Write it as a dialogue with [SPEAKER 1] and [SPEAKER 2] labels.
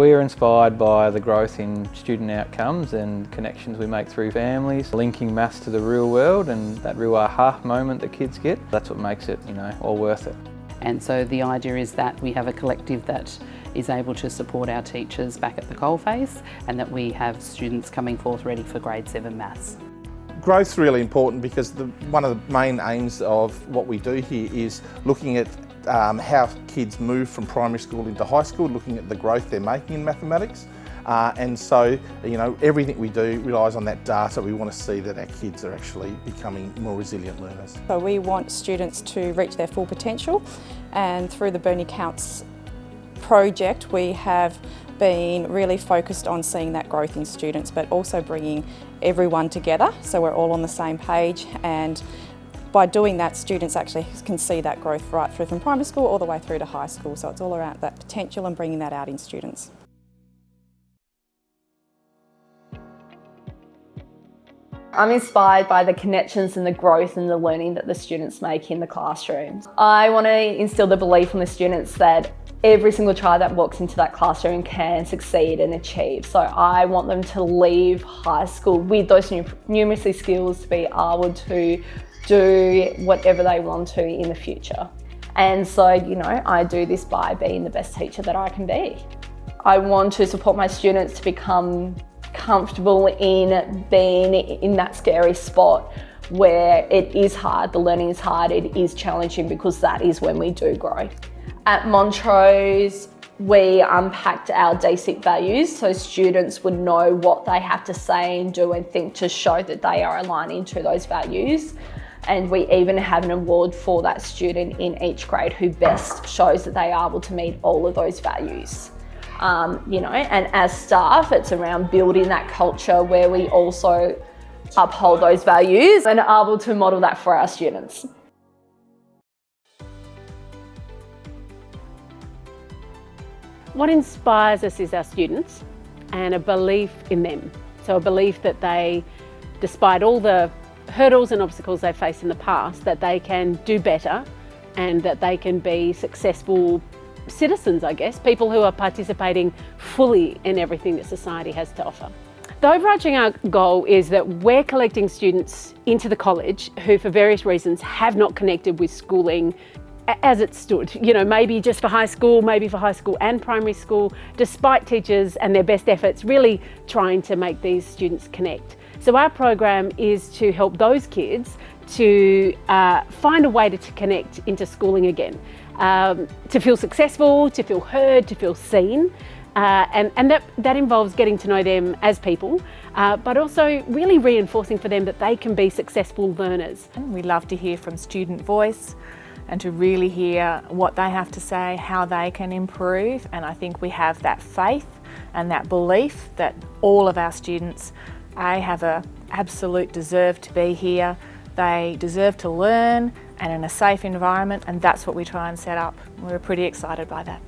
[SPEAKER 1] We are inspired by the growth in student outcomes and connections we make through families, linking maths to the real world and that real aha moment that kids get. That's what makes it, all worth it.
[SPEAKER 2] And so the idea is that we have a collective that is able to support our teachers back at the coalface, and that we have students coming forth ready for grade 7 maths.
[SPEAKER 3] Growth's really important because one of the main aims of what we do here is looking at how kids move from primary school into high school, looking at the growth they're making in mathematics. And so, everything we do relies on that data. We want to see that our kids are actually becoming more resilient learners.
[SPEAKER 4] So we want students to reach their full potential, and through the Burnie Counts project we have been really focused on seeing that growth in students, but also bringing everyone together so we're all on the same page, and by doing that students actually can see that growth right through from primary school all the way through to high school. So it's all around that potential and bringing that out in students.
[SPEAKER 5] I'm inspired by the connections and the growth and the learning that the students make in the classrooms. I want to instill the belief in the students that every single child that walks into that classroom can succeed and achieve. So I want them to leave high school with those numeracy skills to be able to do whatever they want to in the future. And so, I do this by being the best teacher that I can be. I want to support my students to become comfortable in being in that scary spot where it is hard, the learning is hard, it is challenging, because that is when we do grow. At Montrose, we unpacked our DSIP values so students would know what they have to say and do and think to show that they are aligning to those values. And we even have an award for that student in each grade who best shows that they are able to meet all of those values. And as staff, it's around building that culture where we also uphold those values and are able to model that for our students.
[SPEAKER 6] What inspires us is our students and a belief in them. So a belief that they, despite all the hurdles and obstacles they faced in the past, that they can do better and that they can be successful citizens, I guess, people who are participating fully in everything that society has to offer. The overarching goal is that we're collecting students into the college who, for various reasons, have not connected with schooling as it stood, maybe just for high school, maybe for high school and primary school, despite teachers and their best efforts really trying to make these students connect. So our program is to help those kids to find a way to connect into schooling again, to feel successful, to feel heard, to feel seen. And that involves getting to know them as people, but also really reinforcing for them that they can be successful learners.
[SPEAKER 7] We love to hear from student voice and to really hear what they have to say, how they can improve. And I think we have that faith and that belief that all of our students, have an absolute deserve to be here. They deserve to learn and in a safe environment, and that's what we try and set up. We're pretty excited by that.